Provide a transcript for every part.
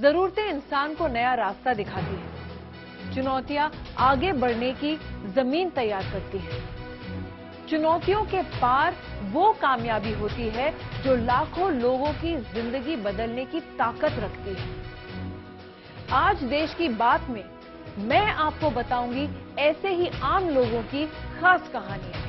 जरूरतें इंसान को नया रास्ता दिखाती हैं। चुनौतियां आगे बढ़ने की जमीन तैयार करती हैं। चुनौतियों के पार वो कामयाबी होती है जो लाखों लोगों की जिंदगी बदलने की ताकत रखती है। आज देश की बात में मैं आपको बताऊंगी ऐसे ही आम लोगों की खास कहानियां।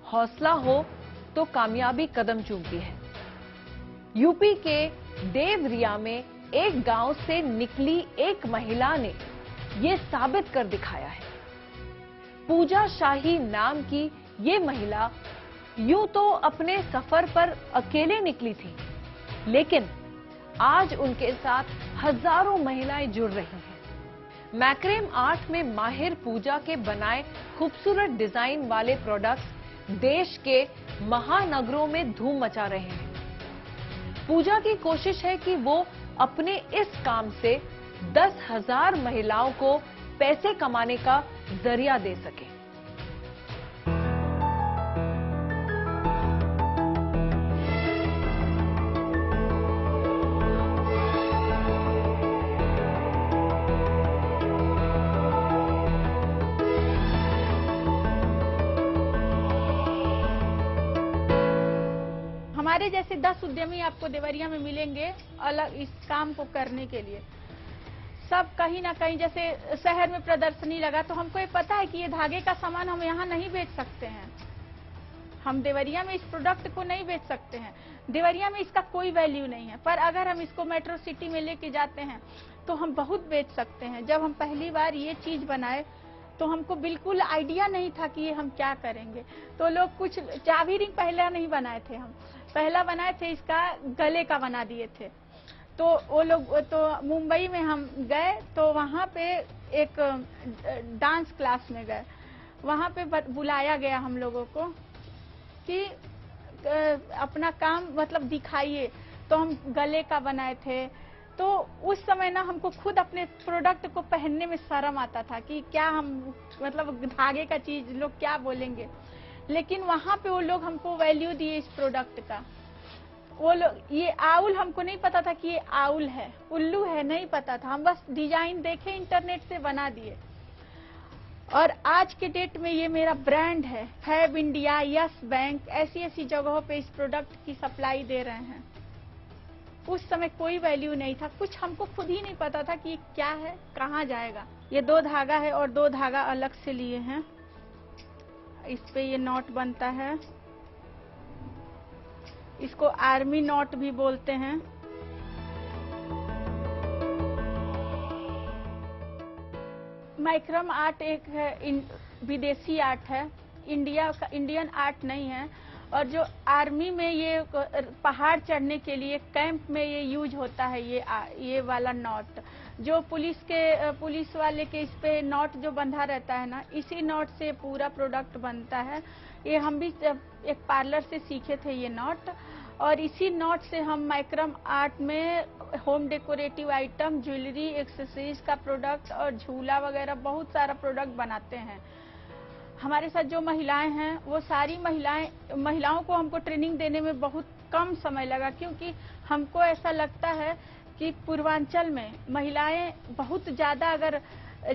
हौसला हो तो कामयाबी कदम चूमती है। यूपी के देवरिया में एक गांव से निकली एक महिला ने यह साबित कर दिखाया है। पूजा शाही नाम की ये महिला यूं तो अपने सफर पर अकेले निकली थी, लेकिन आज उनके साथ हजारों महिलाएं जुड़ रही हैं। मैक्रेम आर्ट में माहिर पूजा के बनाए खूबसूरत डिजाइन वाले प्रोडक्ट्स देश के महानगरों में धूम मचा रहे हैं। पूजा की कोशिश है कि वो अपने इस काम से 10,000 महिलाओं को पैसे कमाने का जरिया दे सके। हमारे जैसे 10 उद्यमी आपको देवरिया में मिलेंगे अलग इस काम को करने के लिए। सब कहीं ना कहीं जैसे शहर में प्रदर्शनी लगा तो हमको ये पता है कि ये धागे का सामान हम यहाँ नहीं बेच सकते हैं। हम देवरिया में इस प्रोडक्ट को नहीं बेच सकते हैं। देवरिया में इसका कोई वैल्यू नहीं है, पर अगर हम इसको मेट्रो सिटी में लेके जाते हैं तो हम बहुत बेच सकते हैं। जब हम पहली बार ये चीज बनाए तो हमको बिल्कुल आइडिया नहीं था कि ये हम क्या करेंगे। तो लोग कुछ चाबी रिंग पहले नहीं बनाए थे, हम पहला बनाए थे इसका गले का बना दिए थे। तो वो लोग तो मुंबई में हम गए तो वहाँ पे एक डांस क्लास में गए। वहाँ पे बुलाया गया हम लोगों को कि अपना काम मतलब दिखाइए। तो हम गले का बनाए थे। तो उस समय ना हमको खुद अपने प्रोडक्ट को पहनने में शर्म आता था कि क्या हम मतलब धागे का चीज लोग क्या बोलेंगे। लेकिन वहाँ पे वो लोग हमको वैल्यू दिए इस प्रोडक्ट का। वो लोग ये आउल हमको नहीं पता था कि ये आउल है, उल्लू है, नहीं पता था। हम बस डिजाइन देखे इंटरनेट से बना दिए। और आज के डेट में ये मेरा ब्रांड है। फैब इंडिया, यस बैंक ऐसी ऐसी जगहों पे इस प्रोडक्ट की सप्लाई दे रहे हैं। उस समय कोई वैल्यू नहीं था, कुछ हमको खुद ही नहीं पता था कि ये क्या है, कहाँ जाएगा। ये 2 धागा है और 2 धागा अलग से लिए हैं। इस पे ये नॉट बनता है। इसको आर्मी नॉट भी बोलते हैं। मैक्रेम आर्ट एक है विदेशी आर्ट है, इंडियन आर्ट नहीं है। और जो आर्मी में ये पहाड़ चढ़ने के लिए कैंप में ये यूज होता है, ये वाला नॉट जो पुलिस वाले के इस पे नॉट जो बंधा रहता है ना, इसी नॉट से पूरा प्रोडक्ट बनता है। ये हम भी एक पार्लर से सीखे थे ये नॉट। और इसी नॉट से हम मैक्रेम आर्ट में home decorative item, jewellery, accessories का प्रोडक्ट और झूला वगैरह बहुत सारा प्रोडक्ट बनाते हैं। हमारे साथ जो महिलाएं हैं वो सारी महिलाओं को हमको ट्रेनिंग देने में बहुत कम समय लगा, क्योंकि हमको ऐसा लगता है कि पूर्वांचल में महिलाएं बहुत ज्यादा, अगर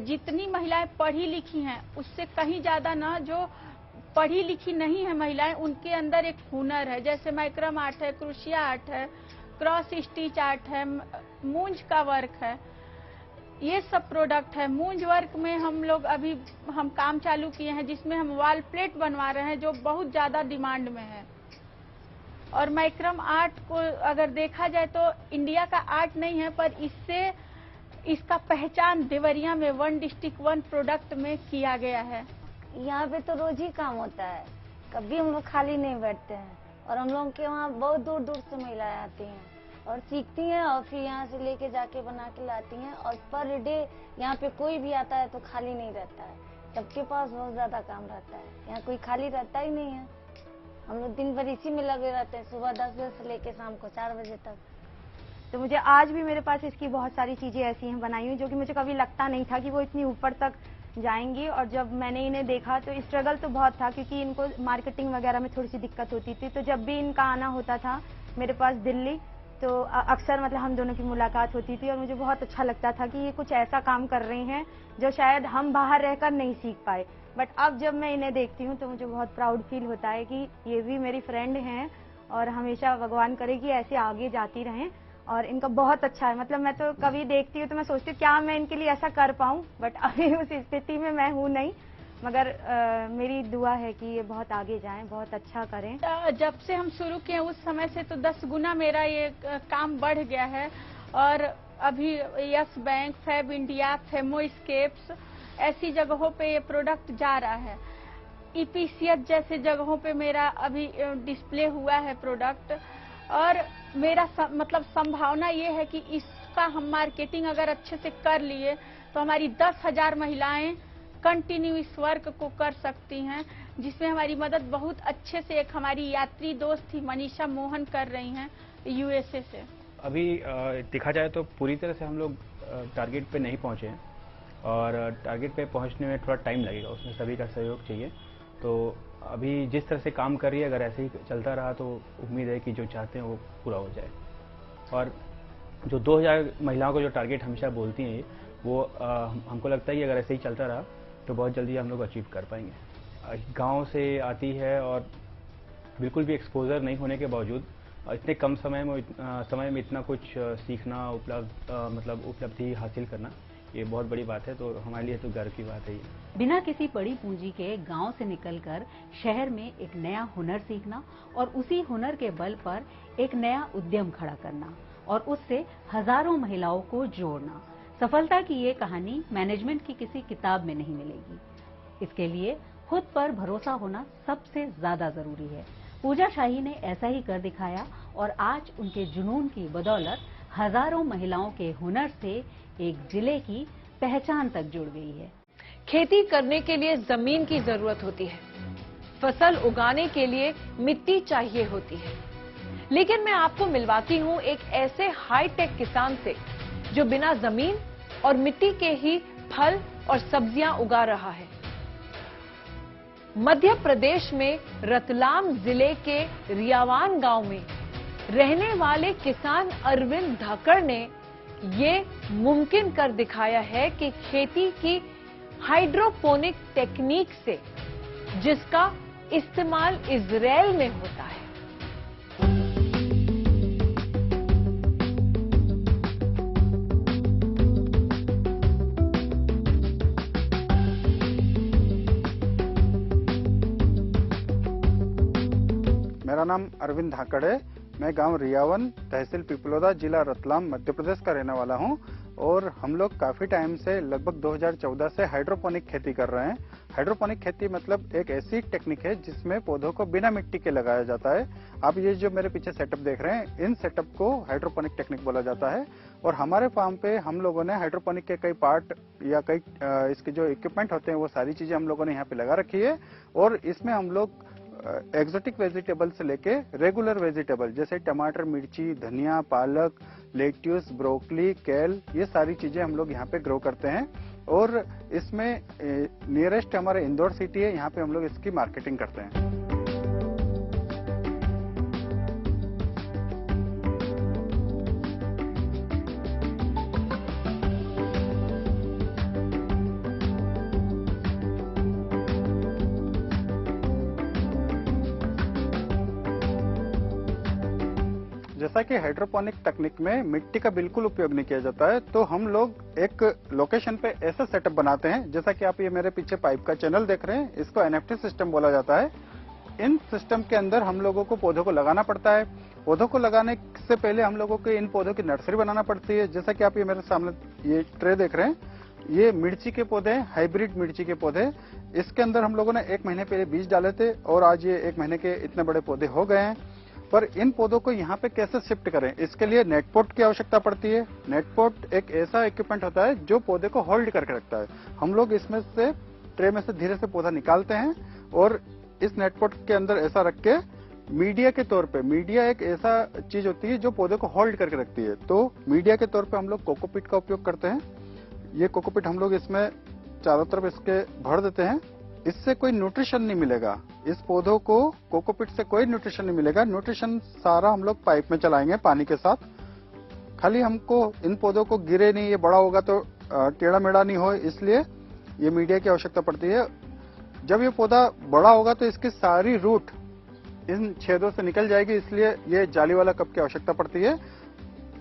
जितनी महिलाएं पढ़ी लिखी हैं उससे कहीं ज्यादा ना जो पढ़ी लिखी नहीं है महिलाएं, उनके अंदर एक हुनर है। जैसे मैक्रेम आर्ट है, क्रोशिया आर्ट है, क्रॉस स्टिच आर्ट है, मूंज का वर्क है, ये सब प्रोडक्ट है। मूंज वर्क में हम काम चालू किए हैं जिसमें हम वॉल प्लेट बनवा रहे हैं जो बहुत ज्यादा डिमांड में है। और मैक्रेम आर्ट को अगर देखा जाए तो इंडिया का आर्ट नहीं है, पर इसका पहचान देवरिया में 1 डिस्ट्रिक्ट 1 प्रोडक्ट में किया गया है। यहाँ पे तो रोज ही काम होता है, कभी हम लोग खाली नहीं बैठते हैं। और हम लोग के वहाँ बहुत दूर दूर से महिलाएं आती हैं और सीखती हैं और फिर यहाँ से लेके जाके बना के लाती हैं। और पर डे यहाँ पे कोई भी आता है तो खाली नहीं रहता है, सबके पास बहुत ज्यादा काम रहता है, यहाँ कोई खाली रहता ही नहीं है। हम लोग दिन भर इसी में लगे रहते हैं, सुबह 10 बजे से लेके शाम को 4 बजे तक। तो मुझे आज भी मेरे पास इसकी बहुत सारी चीजें ऐसी हैं बनाई हुई जो कि मुझे कभी लगता नहीं था कि वो इतनी ऊपर तक जाएंगी। और जब मैंने इन्हें देखा तो स्ट्रगल तो बहुत था, क्योंकि इनको मार्केटिंग वगैरह में थोड़ी सी दिक्कत होती थी। तो जब भी इनका आना होता था मेरे पास दिल्ली, तो अक्सर मतलब हम दोनों की मुलाकात होती थी और मुझे बहुत अच्छा लगता था कि ये कुछ ऐसा काम कर रही हैं जो शायद हम बाहर रहकर नहीं सीख पाए। बट अब जब मैं इन्हें देखती हूँ तो मुझे बहुत प्राउड फील होता है कि ये भी मेरी फ्रेंड हैं और हमेशा भगवान करे कि ऐसे आगे जाती रहें। और इनका बहुत अच्छा है, मतलब मैं तो कभी देखती हूँ तो मैं सोचती हूँ क्या मैं इनके लिए ऐसा कर पाऊँ, बट अभी उस स्थिति में मैं हूँ नहीं। मगर मेरी दुआ है कि ये बहुत आगे जाएं, बहुत अच्छा करें। जब से हम शुरू किए उस समय से तो 10 गुना मेरा ये काम बढ़ गया है। और अभी यस बैंक, फैब इंडिया, फेमोस्केप्स ऐसी जगहों पे ये प्रोडक्ट जा रहा है। EPCH जैसे जगहों पे मेरा अभी डिस्प्ले हुआ है प्रोडक्ट। और मेरा मतलब संभावना ये है कि इसका हम मार्केटिंग अगर अच्छे से कर लिए तो हमारी 10,000 महिलाएं कंटिन्यू इस वर्क को कर सकती हैं, जिसमें हमारी मदद बहुत अच्छे से एक हमारी यात्री दोस्त थी मनीषा मोहन कर रही हैं USA से। अभी देखा जाए तो पूरी तरह से हम लोग टारगेट पे नहीं पहुंचे हैं और टारगेट पे पहुंचने में थोड़ा टाइम लगेगा, उसमें सभी का सहयोग चाहिए। तो अभी जिस तरह से काम कर रही है, अगर ऐसे ही चलता रहा तो उम्मीद है कि जो चाहते हैं वो पूरा हो जाए। और जो 2000 महिलाओं को जो टारगेट हमेशा बोलती हैं वो हमको लगता है कि अगर ऐसे ही चलता रहा तो बहुत जल्दी हम लोग अचीव कर पाएंगे। गांव से आती है और बिल्कुल भी एक्सपोजर नहीं होने के बावजूद इतने कम समय में इतना कुछ सीखना, उपलब्धि हासिल करना, ये बहुत बड़ी बात है। तो हमारे लिए तो गर्व की बात है ये। बिना किसी बड़ी पूंजी के गांव से निकलकर शहर में एक नया हुनर सीखना और उसी हुनर के बल पर एक नया उद्यम खड़ा करना और उससे हजारों महिलाओं को जोड़ना। सफलता की ये कहानी मैनेजमेंट की किसी किताब में नहीं मिलेगी। इसके लिए खुद पर भरोसा होना सबसे ज्यादा जरूरी है। पूजा शाही ने ऐसा ही कर दिखाया और आज उनके जुनून की बदौलत हजारों महिलाओं के हुनर से एक जिले की पहचान तक जुड़ गई है। खेती करने के लिए जमीन की जरूरत होती है, फसल उगाने के लिए मिट्टी चाहिए होती है, लेकिन मैं आपको मिलवाती हूं एक ऐसे हाईटेक किसान से जो बिना जमीन और मिट्टी के ही फल और सब्जियां उगा रहा है। मध्य प्रदेश में रतलाम जिले के रियावान गांव में रहने वाले किसान अरविंद धाकड़ ने ये मुमकिन कर दिखाया है कि खेती की हाइड्रोपोनिक टेक्निक से, जिसका इस्तेमाल इजराइल में होता है। मेरा नाम अरविंद धाकड़ है। मैं गांव रियावन, तहसील पिपलोदा, जिला रतलाम, मध्य प्रदेश का रहने वाला हूं। और हम लोग काफी टाइम से, लगभग 2014 से हाइड्रोपोनिक खेती कर रहे हैं। हाइड्रोपोनिक खेती मतलब एक ऐसी टेक्निक है जिसमें पौधों को बिना मिट्टी के लगाया जाता है। आप ये जो मेरे पीछे सेटअप देख रहे हैं, इन सेटअप को हाइड्रोपोनिक टेक्निक बोला जाता है। और हमारे फार्म पे हम लोगों ने हाइड्रोपोनिक के कई पार्ट या कई इसके जो इक्विपमेंट होते हैं वो सारी चीजें हम लोगों ने यहाँ पे लगा रखी है। और इसमें हम लोग एक्सोटिक वेजिटेबल से लेके रेगुलर वेजिटेबल जैसे टमाटर, मिर्ची, धनिया, पालक, लेट्यूस, ब्रोकली, केल, ये सारी चीजें हम लोग यहाँ पे ग्रो करते हैं। और इसमें नियरेस्ट हमारे इंदौर सिटी है, यहाँ पे हम लोग इसकी मार्केटिंग करते हैं। जैसा कि हाइड्रोपोनिक तकनीक में मिट्टी का बिल्कुल उपयोग नहीं किया जाता है, तो हम लोग एक लोकेशन पे ऐसा सेटअप बनाते हैं, जैसा कि आप ये मेरे पीछे पाइप का चैनल देख रहे हैं, इसको NFT सिस्टम बोला जाता है। इन सिस्टम के अंदर हम लोगों को पौधों को लगाना पड़ता है। पौधों को लगाने से पहले हम लोगों को इन पौधों की नर्सरी बनाना पड़ती है। जैसा कि आप ये मेरे सामने ये ट्रे देख रहे हैं, ये मिर्ची के पौधे, हाइब्रिड मिर्ची के पौधे। इसके अंदर हम लोगों ने 1 महीने पहले बीज डाले थे और आज ये 1 महीने के इतने बड़े पौधे हो गए हैं। पर इन पौधों को यहाँ पे कैसे शिफ्ट करें, इसके लिए नेटपोट की आवश्यकता पड़ती है। नेटपोट एक ऐसा इक्विपमेंट होता है जो पौधे को होल्ड करके रखता है। हम लोग इसमें से ट्रे में से धीरे से पौधा निकालते हैं और इस नेटपोट के अंदर ऐसा रख के मीडिया के तौर पे, मीडिया एक ऐसा चीज होती है जो पौधे को होल्ड करके रखती है, तो मीडिया के तौर पे हम लोग कोकोपीट का उपयोग करते हैं। ये कोकोपीट हम लोग इसमें चारों तरफ इसके भर देते हैं। इससे कोई न्यूट्रिशन नहीं मिलेगा, इस पौधों को कोकोपीट से कोई न्यूट्रिशन नहीं मिलेगा। न्यूट्रिशन सारा हम लोग पाइप में चलाएंगे पानी के साथ। खाली हमको इन पौधों को गिरे नहीं, ये बड़ा होगा तो टेढ़ा मेढ़ा नहीं हो, इसलिए ये मीडिया की आवश्यकता पड़ती है। जब ये पौधा बड़ा होगा तो इसकी सारी रूट इन छेदों से निकल जाएगी, इसलिए ये जाली वाला कप की आवश्यकता पड़ती है।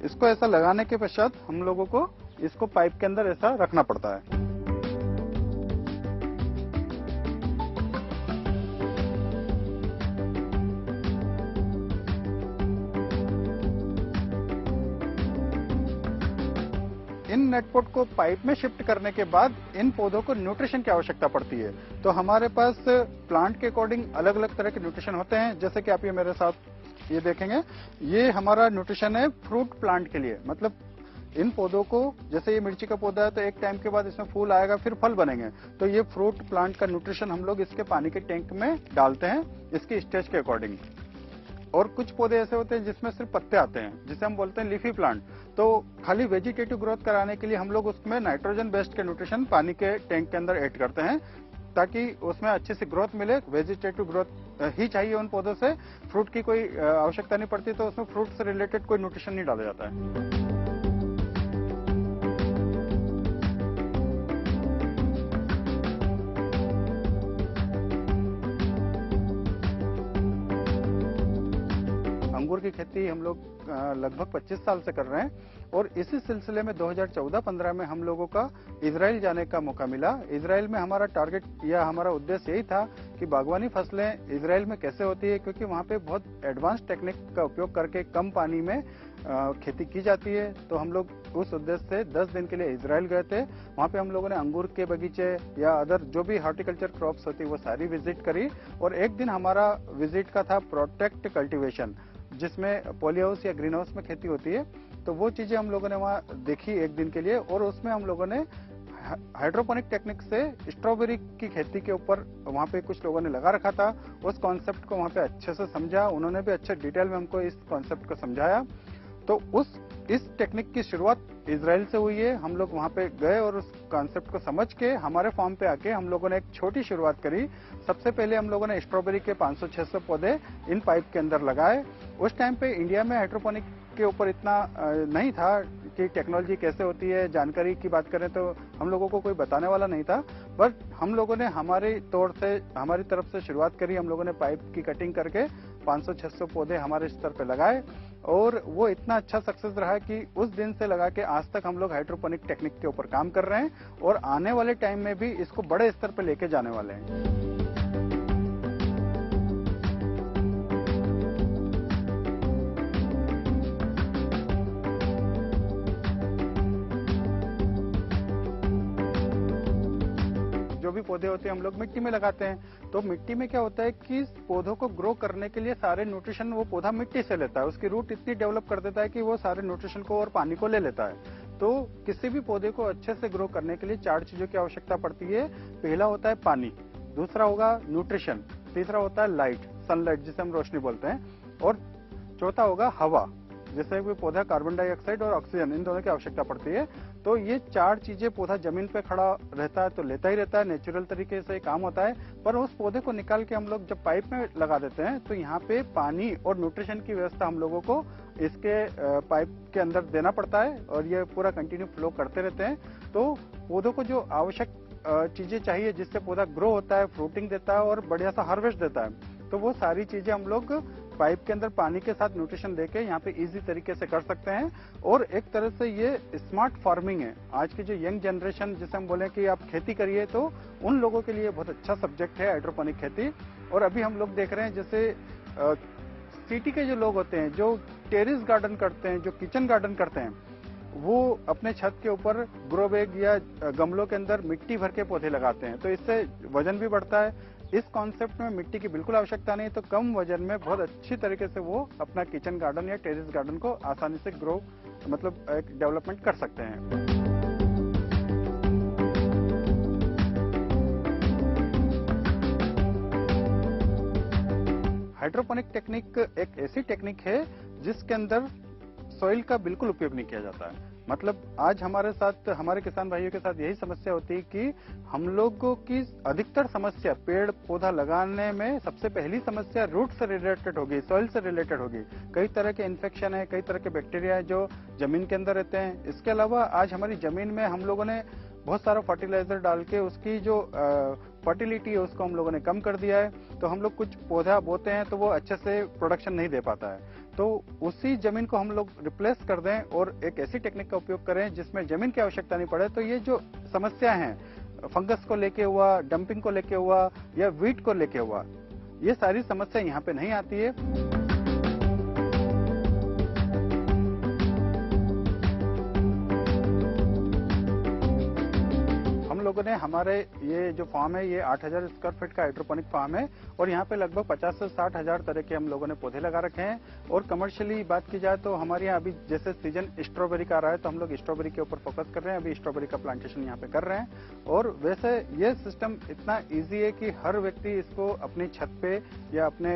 इसको ऐसा लगाने के पश्चात हम लोगों को इसको पाइप के अंदर ऐसा रखना पड़ता है। इन नेटपोट को पाइप में शिफ्ट करने के बाद इन पौधों को न्यूट्रिशन की आवश्यकता पड़ती है। तो हमारे पास प्लांट के अकॉर्डिंग अलग अलग तरह के न्यूट्रिशन होते हैं। जैसे कि आप ये मेरे साथ ये देखेंगे, ये हमारा न्यूट्रिशन है फ्रूट प्लांट के लिए। मतलब इन पौधों को, जैसे ये मिर्ची का पौधा है तो एक टाइम के बाद इसमें फूल आएगा, फिर फल बनेंगे, तो ये फ्रूट प्लांट का न्यूट्रिशन हम लोग इसके पानी के टैंक में डालते हैं इसकी स्टेज के अकॉर्डिंग। और कुछ पौधे ऐसे होते हैं जिसमें सिर्फ पत्ते आते हैं, जिसे हम बोलते हैं लीफी प्लांट। तो खाली वेजिटेटिव ग्रोथ कराने के लिए हम लोग उसमें नाइट्रोजन बेस्ड के न्यूट्रिशन पानी के टैंक के अंदर ऐड करते हैं, ताकि उसमें अच्छी सी ग्रोथ मिले। वेजिटेटिव ग्रोथ ही चाहिए उन पौधों से, फ्रूट की कोई आवश्यकता नहीं पड़ती, तो उसमें फ्रूट से रिलेटेड कोई न्यूट्रिशन नहीं डाला जाता है। अंगूर की खेती हम लोग लगभग 25 साल से कर रहे हैं, और इसी सिलसिले में 2014-15 में हम लोगों का इजराइल जाने का मौका मिला। इजराइल में हमारा टारगेट या हमारा उद्देश्य यही था कि बागवानी फसलें इजराइल में कैसे होती है, क्योंकि वहाँ पे बहुत एडवांस टेक्निक का उपयोग करके कम पानी में खेती की जाती है। तो हम लोग उस उद्देश्य से 10 दिन के लिए इजराइल गए थे। वहाँ पे हम लोगों ने अंगूर के बगीचे या अदर जो भी हॉर्टिकल्चर क्रॉप्स होती है वो सारी विजिट करी। और एक दिन हमारा विजिट का था प्रोटेक्ट कल्टीवेशन, जिसमें पॉली हाउस या ग्रीन हाउस में खेती होती है। तो वो चीजें हम लोगों ने वहाँ देखी एक दिन के लिए, और उसमें हम लोगों ने हाइड्रोपोनिक टेक्निक से स्ट्रॉबेरी की खेती के ऊपर वहाँ पे कुछ लोगों ने लगा रखा था। उस कॉन्सेप्ट को वहाँ पे अच्छे से समझा, उन्होंने भी अच्छे डिटेल में हमको इस कॉन्सेप्ट को समझाया। तो इस टेक्निक की शुरुआत इजराइल से हुई है। हम लोग वहाँ पे गए और उस कॉन्सेप्ट को समझ के हमारे फार्म पे आके हम लोगों ने एक छोटी शुरुआत करी। सबसे पहले हम लोगों ने स्ट्रॉबेरी के 500-600 पौधे इन पाइप के अंदर लगाए। उस टाइम पे इंडिया में हाइड्रोपोनिक के ऊपर इतना नहीं था कि टेक्नोलॉजी कैसे होती है, जानकारी की बात करें तो हम लोगों को कोई बताने वाला नहीं था। बट हम लोगों ने हमारी तरफ से शुरुआत करी। हम लोगों ने पाइप की कटिंग करके 500-600 पौधे हमारे स्तर पे लगाए, और वो इतना अच्छा सक्सेस रहा कि उस दिन से लगा के आज तक हम लोग हाइड्रोपोनिक टेक्निक के ऊपर काम कर रहे हैं, और आने वाले टाइम में भी इसको बड़े स्तर पे लेके जाने वाले हैं। जो भी पौधे होते हैं हम लोग मिट्टी में लगाते हैं। तो मिट्टी में क्या होता है कि पौधों को ग्रो करने के लिए सारे न्यूट्रिशन वो पौधा मिट्टी से लेता है। उसकी रूट इतनी डेवलप कर देता है कि वो सारे न्यूट्रिशन को और पानी को ले लेता है। तो किसी भी पौधे को अच्छे से ग्रो करने के लिए 4 चीजों की आवश्यकता पड़ती है। पहला होता है पानी, दूसरा होगा न्यूट्रिशन, तीसरा होता है लाइट, सनलाइट जिसे हम रोशनी बोलते हैं, और चौथा होगा हवा, जैसे कोई पौधा कार्बन डाइऑक्साइड और ऑक्सीजन, इन दोनों की आवश्यकता पड़ती है। तो ये 4 चीजें पौधा जमीन पे खड़ा रहता है तो लेता ही रहता है, नेचुरल तरीके से काम होता है। पर उस पौधे को निकाल के हम लोग जब पाइप में लगा देते हैं तो यहाँ पे पानी और न्यूट्रिशन की व्यवस्था हम लोगों को इसके पाइप के अंदर देना पड़ता है, और ये पूरा कंटिन्यू फ्लो करते रहते हैं। तो पौधों को जो आवश्यक चीजें चाहिए जिससे पौधा ग्रो होता है, फ्रूटिंग देता है और बढ़िया सा हार्वेस्ट देता है, तो वो सारी चीजें हम लोग पाइप के अंदर पानी के साथ न्यूट्रिशन देके यहाँ पे इजी तरीके से कर सकते हैं। और एक तरह से ये स्मार्ट फार्मिंग है। आज की जो यंग जनरेशन, जिसे हम बोले कि आप खेती करिए, तो उन लोगों के लिए बहुत अच्छा सब्जेक्ट है हाइड्रोपोनिक खेती। और अभी हम लोग देख रहे हैं जैसे सिटी के जो लोग होते हैं जो टेरेस गार्डन करते हैं, जो किचन गार्डन करते हैं, वो अपने छत के ऊपर ग्रो बैग या गमलों के अंदर मिट्टी भर के पौधे लगाते हैं। तो इससे वजन भी बढ़ता है। इस कॉन्सेप्ट में मिट्टी की बिल्कुल आवश्यकता नहीं, तो कम वजन में बहुत अच्छी तरीके से वो अपना किचन गार्डन या टेरेस गार्डन को आसानी से ग्रो मतलब एक डेवलपमेंट कर सकते हैं। हाइड्रोपोनिक टेक्निक एक ऐसी टेक्निक है जिसके अंदर सॉइल का बिल्कुल उपयोग नहीं किया जाता है। मतलब आज हमारे साथ, हमारे किसान भाइयों के साथ यही समस्या होती है कि हम लोगों की अधिकतर समस्या पेड़ पौधा लगाने में सबसे पहली समस्या रूट से रिलेटेड होगी, सॉइल से रिलेटेड होगी। कई तरह के इन्फेक्शन है, कई तरह के बैक्टीरिया है जो जमीन के अंदर रहते हैं। इसके अलावा आज हमारी जमीन में हम लोगों ने बहुत सारा फर्टिलाइजर डाल के उसकी जो फर्टिलिटी है उसको हम लोगों ने कम कर दिया है। तो हम लोग कुछ पौधा बोते हैं तो वो अच्छे से प्रोडक्शन नहीं दे पाता है। तो उसी जमीन को हम लोग रिप्लेस कर दें और एक ऐसी टेक्निक का उपयोग करें जिसमें जमीन की आवश्यकता नहीं पड़े। तो ये जो समस्या है फंगस को लेके हुआ, डंपिंग को लेके हुआ या वीट को लेके हुआ, ये सारी समस्या यहाँ पे नहीं आती है। लोगों ने हमारे ये जो फार्म है ये 8000 स्क्वायर फीट का हाइड्रोपोनिक फार्म है और यहाँ पे लगभग 50 से 60 हजार तरह के हम लोगों ने पौधे लगा रखे हैं। और कमर्शियली बात की जाए तो हमारे यहाँ अभी जैसे सीजन स्ट्रॉबेरी का आ रहा है तो हम लोग स्ट्रॉबेरी के ऊपर फोकस कर रहे हैं। अभी स्ट्रॉबेरी का प्लांटेशन यहाँ पे कर रहे हैं। और वैसे ये सिस्टम इतना ईजी है कि हर व्यक्ति इसको अपनी छत पे या अपने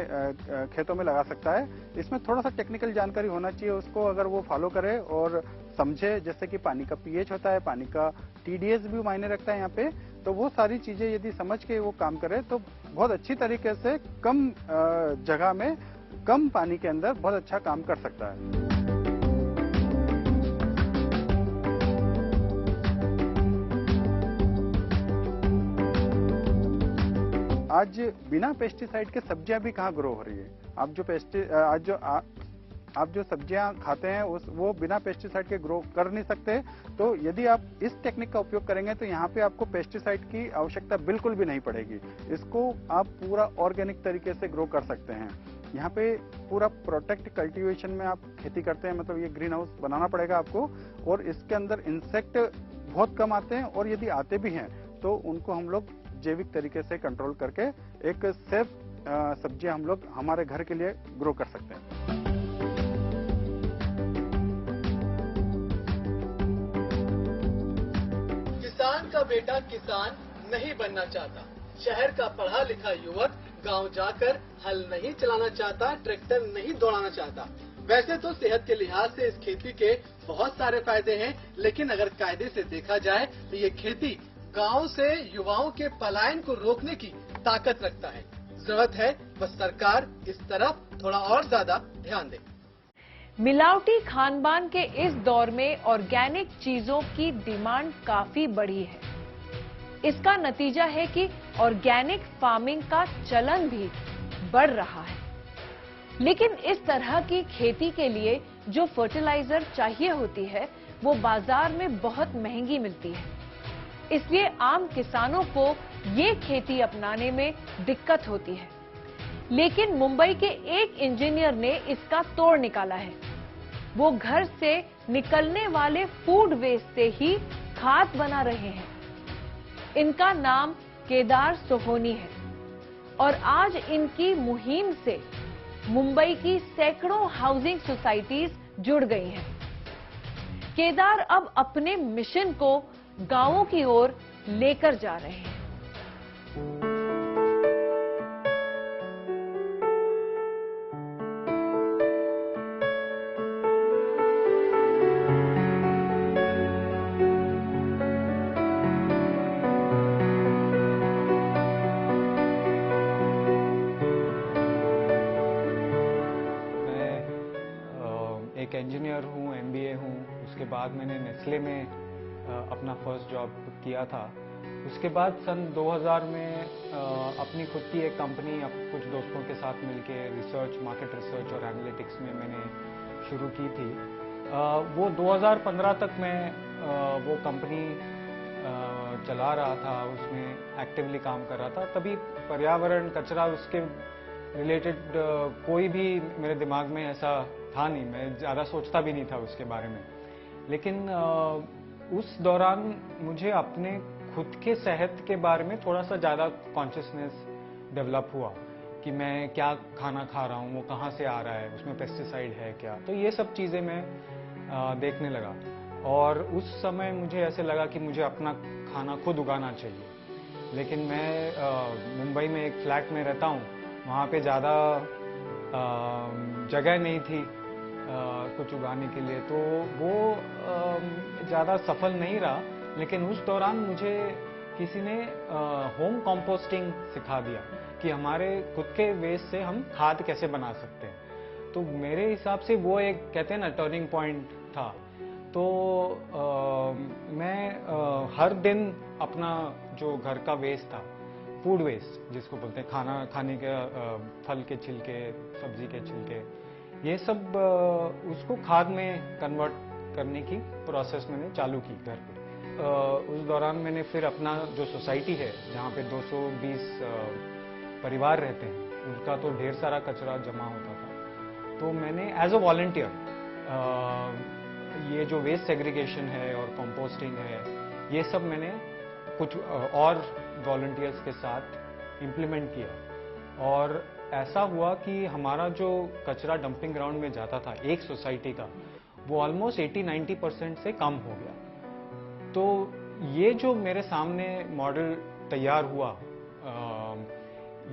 खेतों में लगा सकता है। इसमें थोड़ा सा टेक्निकल जानकारी होना चाहिए उसको, अगर वो फॉलो करे और समझे, जैसे कि पानी का पीएच होता है, पानी का टीडीएस भी मायने रखता है यहाँ पे। तो वो सारी चीजें यदि समझ के वो काम करे तो बहुत अच्छी तरीके से कम जगह में कम पानी के अंदर बहुत अच्छा काम कर सकता है। आज बिना पेस्टिसाइड के सब्जियां भी कहाँ ग्रो हो रही है। आप जो सब्जियां खाते हैं वो बिना पेस्टिसाइड के ग्रो कर नहीं सकते। तो यदि आप इस टेक्निक का उपयोग करेंगे तो यहाँ पे आपको पेस्टिसाइड की आवश्यकता बिल्कुल भी नहीं पड़ेगी। इसको आप पूरा ऑर्गेनिक तरीके से ग्रो कर सकते हैं। यहाँ पे पूरा प्रोटेक्ट कल्टीवेशन में आप खेती करते हैं, मतलब ये ग्रीन हाउस बनाना पड़ेगा आपको। और इसके अंदर इंसेक्ट बहुत कम आते हैं और यदि आते भी हैं तो उनको हम लोग जैविक तरीके से कंट्रोल करके एक सेफ सब्जियां हम लोग हमारे घर के लिए ग्रो कर सकते हैं। किसान का बेटा किसान नहीं बनना चाहता। शहर का पढ़ा लिखा युवक गांव जाकर हल नहीं चलाना चाहता, ट्रैक्टर नहीं दौड़ाना चाहता। वैसे तो सेहत के लिहाज से इस खेती के बहुत सारे फायदे हैं, लेकिन अगर कायदे से देखा जाए तो ये खेती गांव से युवाओं के पलायन को रोकने की ताकत रखता है। जरूरत है बस सरकार इस तरफ थोड़ा और ज्यादा ध्यान दे। मिलावटी खान-पान के इस दौर में ऑर्गेनिक चीजों की डिमांड काफी बढ़ी है। इसका नतीजा है कि ऑर्गेनिक फार्मिंग का चलन भी बढ़ रहा है। लेकिन इस तरह की खेती के लिए जो फर्टिलाइजर चाहिए होती है वो बाजार में बहुत महंगी मिलती है। इसलिए आम किसानों को ये खेती अपनाने में दिक्कत होती है। लेकिन मुंबई के एक इंजीनियर ने इसका तोड़ निकाला है। वो घर से निकलने वाले फूड वेस्ट से ही खाद बना रहे हैं। इनका नाम केदार सोहोनी है और आज इनकी मुहिम से मुंबई की सैकड़ों हाउसिंग सोसाइटीज जुड़ गई हैं। केदार अब अपने मिशन को गांवों की ओर लेकर जा रहे हैं। मैं एक इंजीनियर हूँ, एमबीए हूँ। उसके बाद मैंने नेस्ले में अपना फर्स्ट जॉब किया था। उसके बाद सन 2000 में अपनी खुद की एक कंपनी कुछ दोस्तों के साथ मिलके रिसर्च, मार्केट रिसर्च और एनालिटिक्स में मैंने शुरू की थी। वो 2015 तक मैं वो कंपनी चला रहा था, उसमें एक्टिवली काम कर रहा था। तभी पर्यावरण, कचरा, उसके रिलेटेड कोई भी मेरे दिमाग में ऐसा था नहीं। मैं ज़्यादा सोचता भी नहीं था उसके बारे में। लेकिन उस दौरान मुझे अपने खुद के सेहत के बारे में थोड़ा सा ज़्यादा कॉन्शियसनेस डेवलप हुआ कि मैं क्या खाना खा रहा हूँ, वो कहाँ से आ रहा है, उसमें पेस्टिसाइड है क्या। तो ये सब चीज़ें मैं देखने लगा और उस समय मुझे ऐसे लगा कि मुझे अपना खाना खुद उगाना चाहिए। लेकिन मैं मुंबई में एक फ्लैट में रहता हूँ, वहाँ पे ज़्यादा जगह नहीं थी कुछ उगाने के लिए, तो वो ज़्यादा सफल नहीं रहा। लेकिन उस दौरान मुझे किसी ने होम कंपोस्टिंग सिखा दिया कि हमारे खुद के वेस्ट से हम खाद कैसे बना सकते हैं। तो मेरे हिसाब से वो एक कहते हैं ना टर्निंग पॉइंट था। तो मैं हर दिन अपना जो घर का वेस्ट था, फूड वेस्ट जिसको बोलते हैं, खाना खाने के फल के छिलके, सब्जी के छिलके, ये सब उसको खाद में कन्वर्ट करने की प्रोसेस मैंने चालू की घर पे। उस दौरान मैंने फिर अपना जो सोसाइटी है जहाँ पे 220 परिवार रहते हैं, उनका तो ढेर सारा कचरा जमा होता था। तो मैंने एज अ वॉलंटियर ये जो वेस्ट सेग्रीगेशन है और कंपोस्टिंग है, ये सब मैंने कुछ और वॉलंटियर्स के साथ इम्प्लीमेंट किया। और ऐसा हुआ कि हमारा जो कचरा डंपिंग ग्राउंड में जाता था एक सोसाइटी का, वो ऑलमोस्ट 80-90% से कम हो गया। तो ये जो मेरे सामने मॉडल तैयार हुआ,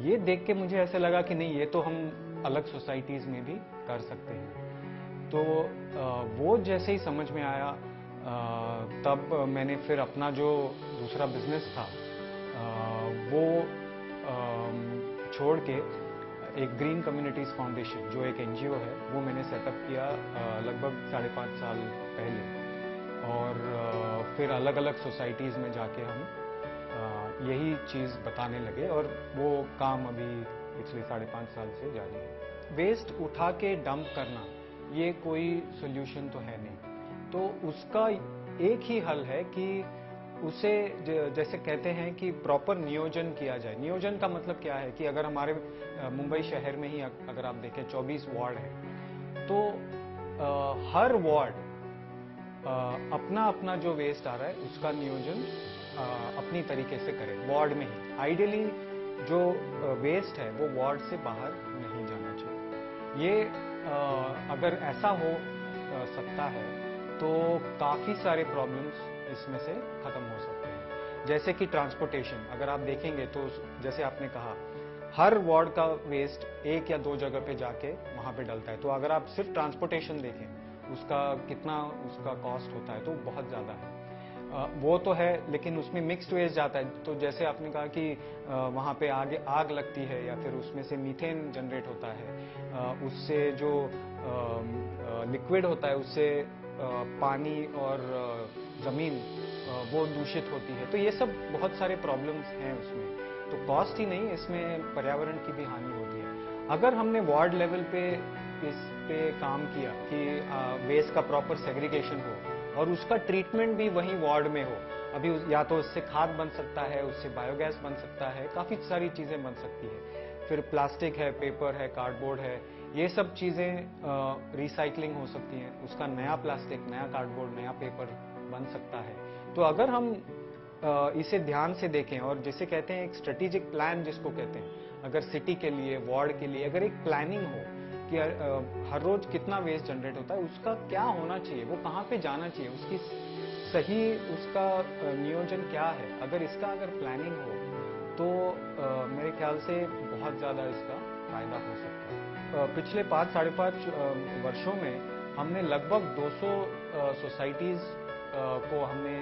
ये देख के मुझे ऐसे लगा कि नहीं, ये तो हम अलग सोसाइटीज़ में भी कर सकते हैं। तो वो जैसे ही समझ में आया, तब मैंने फिर अपना जो दूसरा बिजनेस था वो छोड़ के एक ग्रीन कम्युनिटीज़ फाउंडेशन जो एक NGO है, वो मैंने सेटअप किया लगभग 5.5 साल पहले। और फिर अलग अलग सोसाइटीज़ में जाके हम यही चीज़ बताने लगे, और वो काम अभी पिछले 5.5 साल से जारी है। वेस्ट उठा के डंप करना ये कोई सोल्यूशन तो है नहीं, तो उसका एक ही हल है कि उसे जैसे कहते हैं कि प्रॉपर नियोजन किया जाए। नियोजन का मतलब क्या है कि अगर हमारे मुंबई शहर में ही अगर आप देखें 24 वार्ड है, तो हर वार्ड अपना अपना जो वेस्ट आ रहा है उसका नियोजन अपनी तरीके से करें वार्ड में ही। आइडियली जो वेस्ट है वो वार्ड से बाहर नहीं जाना चाहिए। ये अगर ऐसा हो सकता है तो काफ़ी सारे प्रॉब्लम्स इसमें से ख़त्म हो सकते हैं। जैसे कि ट्रांसपोर्टेशन, अगर आप देखेंगे तो जैसे आपने कहा, हर वार्ड का वेस्ट एक या दो जगह पे जाके वहाँ पे डलता है। तो अगर आप सिर्फ ट्रांसपोर्टेशन देखें, उसका कितना उसका कॉस्ट होता है, तो बहुत ज़्यादा है। वो तो है, लेकिन उसमें मिक्स्ड वेस्ट जाता है। तो जैसे आपने कहा कि वहाँ पे आग लगती है या फिर उसमें से मीथेन जनरेट होता है, उससे जो लिक्विड होता है उससे पानी और ज़मीन वो दूषित होती है। तो ये सब बहुत सारे प्रॉब्लम्स हैं उसमें। तो कॉस्ट ही नहीं, इसमें पर्यावरण की भी हानि होती है। अगर हमने वार्ड लेवल पे इस पे काम किया कि वेस्ट का प्रॉपर सेग्रीगेशन हो और उसका ट्रीटमेंट भी वहीं वार्ड में हो, अभी या तो उससे खाद बन सकता है, उससे बायोगैस बन सकता है, काफ़ी सारी चीज़ें बन सकती है। फिर प्लास्टिक है, पेपर है, कार्डबोर्ड है, ये सब चीज़ें रिसाइकलिंग हो सकती हैं। उसका नया प्लास्टिक, नया कार्डबोर्ड, नया पेपर बन सकता है। तो अगर हम इसे ध्यान से देखें, और जिसे कहते हैं एक स्ट्रेटेजिक प्लान जिसको कहते हैं, अगर सिटी के लिए, वार्ड के लिए अगर एक प्लानिंग हो कि हर रोज कितना वेस्ट जनरेट होता है, उसका क्या होना चाहिए, वो कहाँ पे जाना चाहिए, उसकी सही उसका नियोजन क्या है, अगर प्लानिंग हो तो मेरे ख्याल से बहुत ज़्यादा इसका फायदा हो सकता है। पिछले 5-5.5 वर्षों में हमने लगभग 200 सोसाइटीज़ को हमने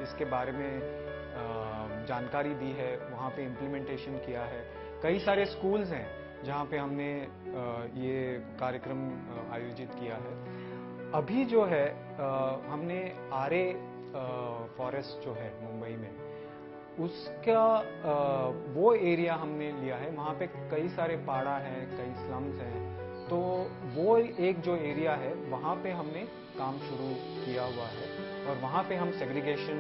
इसके बारे में जानकारी दी है, वहाँ पे इम्प्लीमेंटेशन किया है। कई सारे स्कूल्स हैं जहाँ पे हमने ये कार्यक्रम आयोजित किया है। अभी जो है हमने आरे फॉरेस्ट जो है मुंबई में, उसका वो एरिया हमने लिया है। वहाँ पे कई सारे पाड़ा हैं, कई स्लम्स हैं, तो वो एक जो एरिया है वहाँ पे हमने काम शुरू किया हुआ है, और वहाँ पे हम सेग्रीगेशन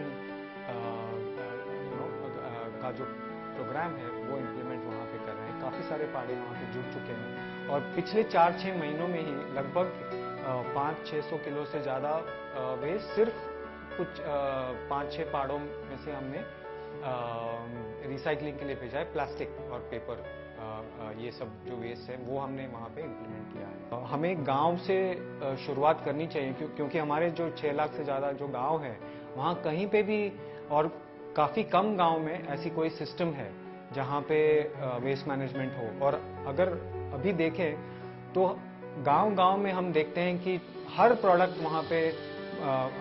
का जो प्रोग्राम है वो इम्प्लीमेंट वहाँ पे कर रहे हैं। काफ़ी सारे पाड़े वहाँ पे जुड़ चुके हैं, और पिछले 4-6 महीनों में ही लगभग 500-600 किलो से ज़्यादा वेस्ट सिर्फ कुछ 5-6 पहाड़ों में से हमने रिसाइकलिंग के लिए भेजा है। प्लास्टिक और पेपर, ये सब जो वेस्ट है वो हमने वहाँ पे इम्प्लीमेंट किया है। हमें गांव से शुरुआत करनी चाहिए, क्योंकि हमारे जो 6 लाख से ज़्यादा जो गांव हैं, वहाँ कहीं पे भी और काफ़ी कम गांव में ऐसी कोई सिस्टम है जहाँ पे वेस्ट मैनेजमेंट हो। और अगर अभी देखें तो गांव-गांव में हम देखते हैं कि हर प्रोडक्ट वहाँ पे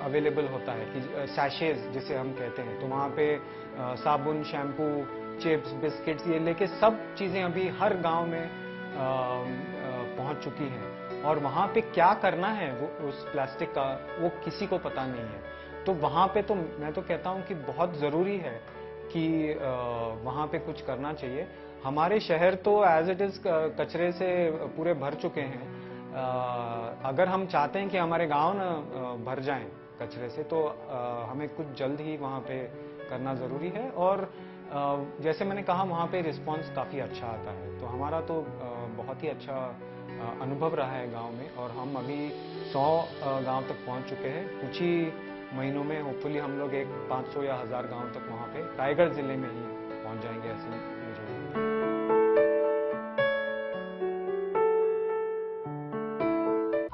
अवेलेबल होता है, कि सैशेज जिसे हम कहते हैं। तो वहाँ पे साबुन, शैम्पू, चिप्स, बिस्किट्स, ये लेके सब चीज़ें अभी हर गांव में पहुँच चुकी हैं। और वहाँ पे क्या करना है वो उस प्लास्टिक का, वो किसी को पता नहीं है। तो वहाँ पे तो मैं तो कहता हूँ कि बहुत ज़रूरी है कि वहाँ पे कुछ करना चाहिए। हमारे शहर तो एज इट इज़ कचरे से पूरे भर चुके हैं। अगर हम चाहते हैं कि हमारे गांव न भर जाएं कचरे से, तो हमें कुछ जल्द ही वहाँ पे करना ज़रूरी है। और जैसे मैंने कहा, वहाँ पे रिस्पांस काफ़ी अच्छा आता है। तो हमारा तो बहुत ही अच्छा अनुभव रहा है गांव में, और हम अभी 100 गांव तक पहुँच चुके हैं। कुछ ही महीनों में होपफुली हम लोग एक 500 या 1000 गांव तक वहाँ पे रायगढ़ जिले में ही पहुँच जाएंगे। ऐसी मुझे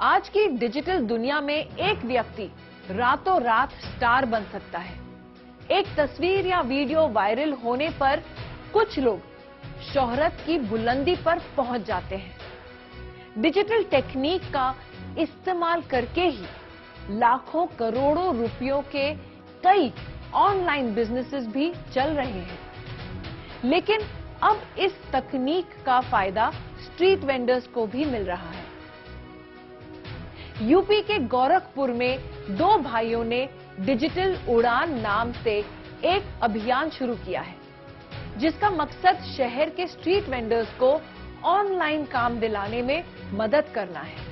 आज की डिजिटल दुनिया में एक व्यक्ति रातों रात स्टार बन सकता है। एक तस्वीर या वीडियो वायरल होने पर कुछ लोग शोहरत की बुलंदी पर पहुंच जाते हैं। डिजिटल टेक्निक का इस्तेमाल करके ही लाखों करोड़ों रुपयों के कई ऑनलाइन बिजनेसेस भी चल रहे हैं। लेकिन अब इस तकनीक का फायदा स्ट्रीट वेंडर्स को भी मिल रहा है। यूपी के गोरखपुर में 2 भाइयों ने डिजिटल उड़ान नाम से एक अभियान शुरू किया है, जिसका मकसद शहर के स्ट्रीट वेंडर्स को ऑनलाइन काम दिलाने में मदद करना है।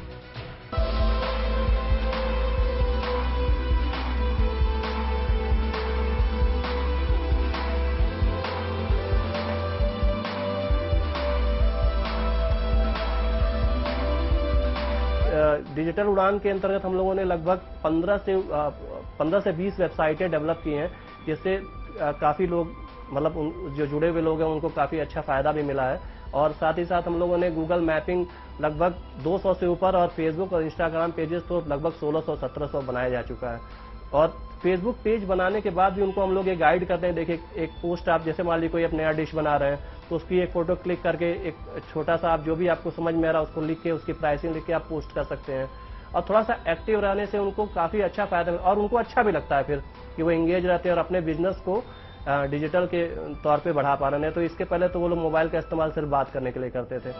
डिजिटल उड़ान के अंतर्गत हम लोगों ने लगभग 15 से 20 वेबसाइटें डेवलप की हैं, जिससे काफ़ी लोग, मतलब जो जुड़े हुए लोग हैं, उनको काफ़ी अच्छा फायदा भी मिला है। और साथ ही साथ हम लोगों ने गूगल मैपिंग लगभग 200 से ऊपर, और फेसबुक और इंस्टाग्राम पेजेस तो लगभग 1600-1700 बनाया जा चुका है। और फेसबुक पेज बनाने के बाद भी उनको हम लोग ये गाइड करते हैं। देखिए, एक पोस्ट आप जैसे मान लीजिए कोई आप नया डिश बना रहे हैं, तो उसकी एक फोटो क्लिक करके एक छोटा सा आप जो भी आपको समझ में आ रहा है उसको लिख के, उसकी प्राइसिंग लिख के आप पोस्ट कर सकते हैं। और थोड़ा सा एक्टिव रहने से उनको काफ़ी अच्छा फायदा, और उनको अच्छा भी लगता है फिर कि वो एंगेज रहते हैं और अपने बिजनेस को डिजिटल के तौर पे बढ़ा पा रहे हैं। तो इसके पहले तो वो लोग मोबाइल का इस्तेमाल सिर्फ बात करने के लिए करते थे।